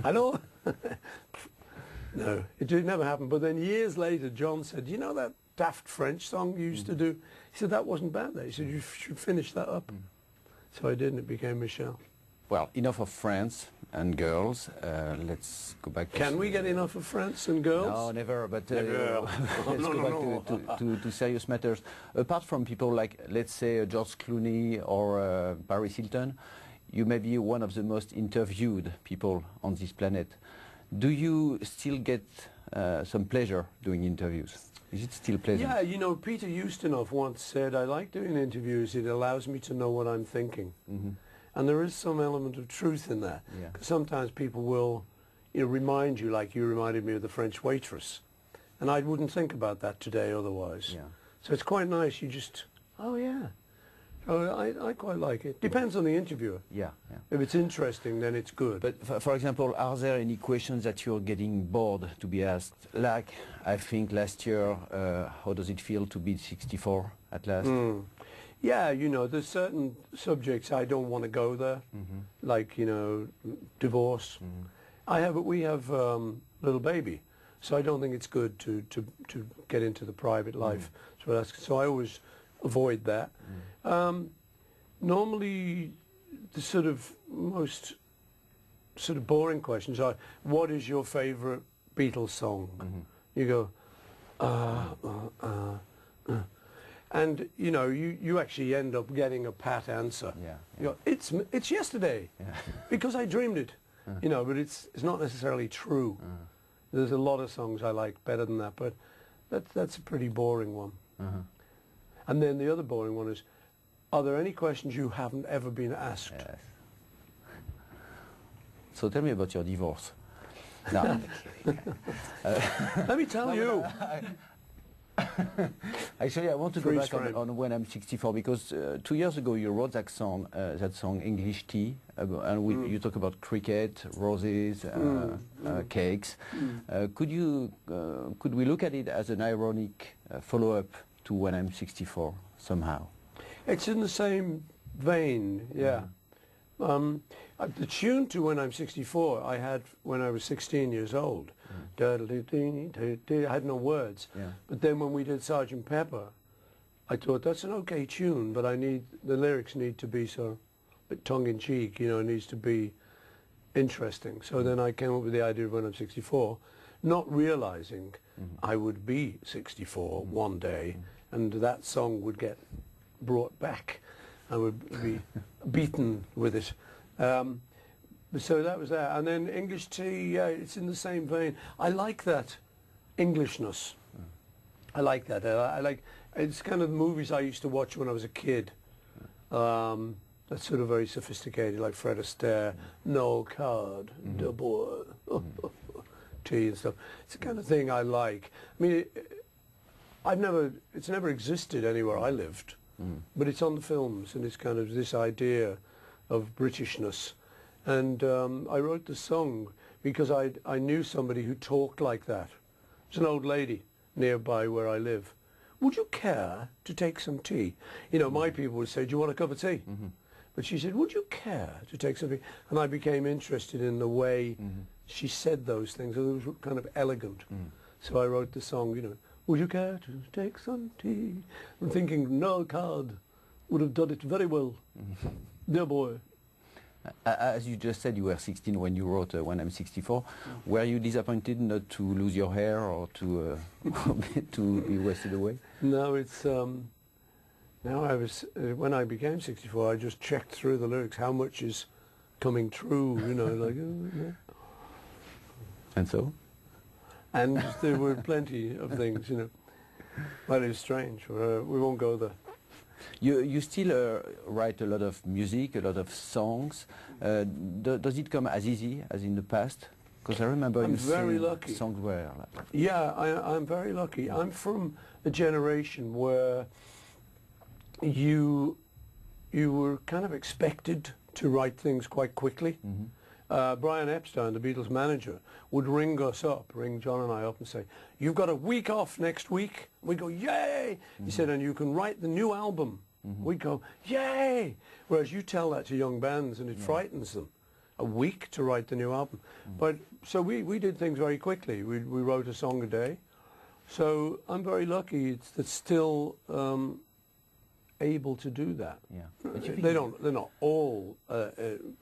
Hello? No, it never happened. But then years later, John said, you know that daft French song you used to do? He said, that wasn't bad. He said, you should finish that up. So I did, and it became Michel. Well, enough of France and girls. Let's go back to... Can we get enough of France and girls? No, never, but Never. let's go back to serious matters. Apart from people like, let's say, George Clooney or Paris Hilton, you may be one of the most interviewed people on this planet. Do you still get some pleasure doing interviews? Is it still pleasant? Yeah, you know, Peter Ustinov once said, I like doing interviews, it allows me to know what I'm thinking. And there is some element of truth in that. Because sometimes people will, you know, remind you, like you reminded me of the French waitress. And I wouldn't think about that today otherwise. So it's quite nice, you just, oh yeah. So I quite like it. Depends on the interviewer. If it's interesting, then it's good. But for example, are there any questions that you're getting bored to be asked? Like, I think last year, how does it feel to be 64 at last? Yeah, you know, there's certain subjects I don't want to go there, like, you know, divorce. We have little baby, so I don't think it's good to get into the private life. So I always avoid that. Normally, the sort of most sort of boring questions are, what is your favorite Beatles song? You go, and you know, you actually end up getting a pat answer. You go, it's yesterday, because I dreamed it. You know, but it's not necessarily true. There's a lot of songs I like better than that, but that's a pretty boring one. And then the other boring one is, are there any questions you haven't ever been asked? So tell me about your divorce. No. Let me tell you. Actually, I want to go back on When I'm 64, because 2 years ago you wrote that song English Tea, and you talk about cricket, roses, cakes. Could we look at it as an ironic follow-up to When I'm 64 somehow? It's in the same vein, yeah. The tune to When I'm 64 I had when I was 16 years old. I had no words. But then when we did Sgt. Pepper, I thought that's an okay tune, but the lyrics need to be so tongue-in-cheek, you know, it needs to be interesting. So then I came up with the idea of When I'm 64, not realizing I would be 64 one day, and that song would get brought back. I would be beaten with it. So that was that. And then English Tea, yeah, it's in the same vein. I like that Englishness. I like that. It's kind of the movies I used to watch when I was a kid. That's sort of very sophisticated, like Fred Astaire, No Card, De Boer, tea and stuff. It's the kind of thing I like. I mean, it's never existed anywhere I lived, but it's on the films, and it's kind of this idea of Britishness. And I wrote the song because I knew somebody who talked like that. It's an old lady nearby where I live. Would you care to take some tea? You know, my people would say, do you want a cup of tea? But she said, would you care to take something? And I became interested in the way she said those things. It was kind of elegant. So I wrote the song, you know, would you care to take some tea? I'm thinking, no card would have done it very well. Dear boy. As you just said, you were 16 when you wrote When I'm 64. Were you disappointed not to lose your hair or to to be wasted away? No, it's now when I became 64, I just checked through the lyrics, how much is coming true, you know, like. And so? And there were plenty of things, you know. Well, it's strange. We won't go there. You still write a lot of music, a lot of songs. Does it come as easy as in the past? Because I remember you saying songs were... Yeah, I'm very lucky. I'm from a generation where you were kind of expected to write things quite quickly. Brian Epstein, the Beatles manager, would ring John and I up and say, you've got a week off next week. We'd go, yay! He said, and you can write the new album. We'd go, yay! Whereas you tell that to young bands and it frightens them. a week to write the new album. But so we did things very quickly. We wrote a song a day. So I'm very lucky that's still able to do that. Yeah. They're not all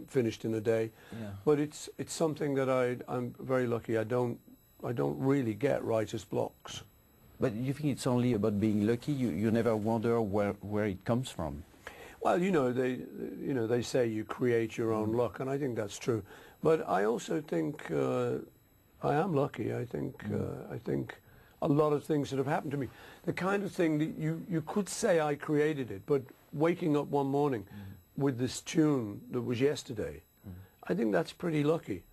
finished in a day. Yeah. But it's something that I'm very lucky. I don't really get writer's blocks. But you think it's only about being lucky? You never wonder where it comes from? Well, they say you create your own luck, and I think that's true. But I also think I am lucky. I think a lot of things that have happened to me, the kind of thing that you could say I created it, but waking up one morning with this tune that was yesterday, I think that's pretty lucky.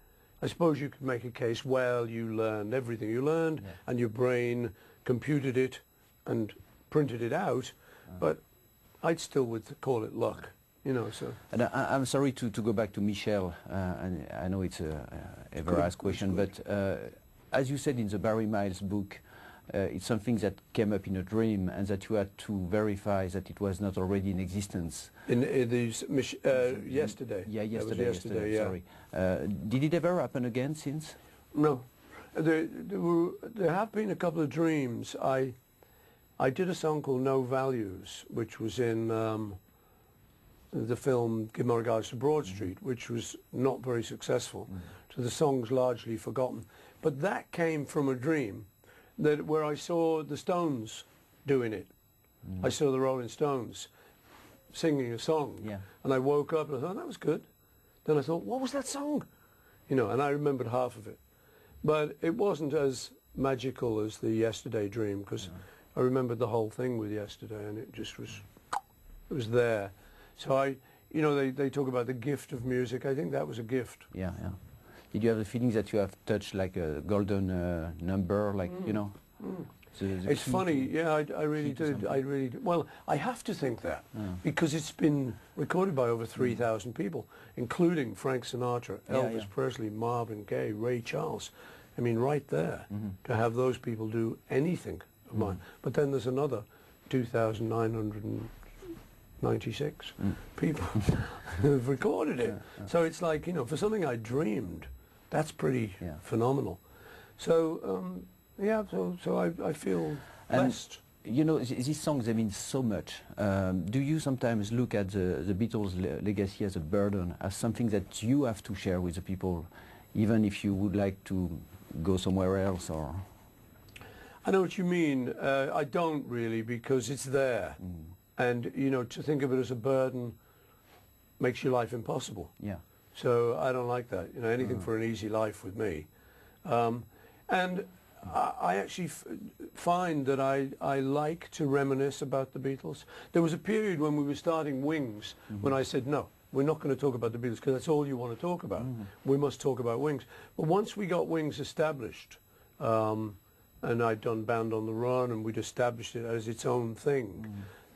I suppose you could make a case, well, you learned everything you learned, and your brain computed it and printed it out, but I'd still would call it luck, so. And I'm sorry to go back to Michel, and I know it's a ever asked question, but as you said in the Barry Miles book, it's something that came up in a dream and that you had to verify that it was not already in existence. Yesterday. Yeah, yesterday, yeah. Sorry. Did it ever happen again since? No. There have been a couple of dreams. I did a song called No Values, which was in the film Give My Regards to Broad Street, which was not very successful. So the song's largely forgotten. But that came from a dream where I saw the Stones doing it. I saw the Rolling Stones singing a song. Yeah. And I woke up and I thought, that was good. Then I thought, what was that song? And I remembered half of it. But it wasn't as magical as the Yesterday dream, because I remembered the whole thing with Yesterday, and it just was, it was there. So they talk about the gift of music. I think that was a gift. Yeah, yeah. Did you have the feeling that you have touched like a golden number, like, It's funny, yeah, I really did. Well, I have to think that, because it's been recorded by over 3,000 people, including Frank Sinatra, Elvis Presley, Marvin Gaye, Ray Charles. I mean, right there, to have those people do anything of mine. But then there's another 2,996 people who've recorded it. So it's like, for something I dreamed, that's pretty phenomenal. So, I feel blessed. These songs, they mean so much. Do you sometimes look at the Beatles' legacy as a burden, as something that you have to share with the people, even if you would like to go somewhere else? Or I know what you mean. I don't really, because it's there. And, to think of it as a burden makes your life impossible. Yeah. So I don't like that. Anything for an easy life with me. And I actually find that I like to reminisce about the Beatles. There was a period when we were starting Wings when I said, no, we're not going to talk about the Beatles because that's all you want to talk about. We must talk about Wings. But once we got Wings established, and I'd done Band on the Run and we'd established it as its own thing,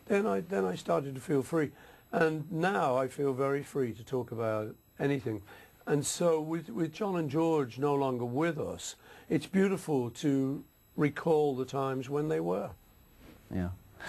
then I started to feel free. And now I feel very free to talk about anything. And so with John and George no longer with us, it's beautiful to recall the times when they were. Yeah.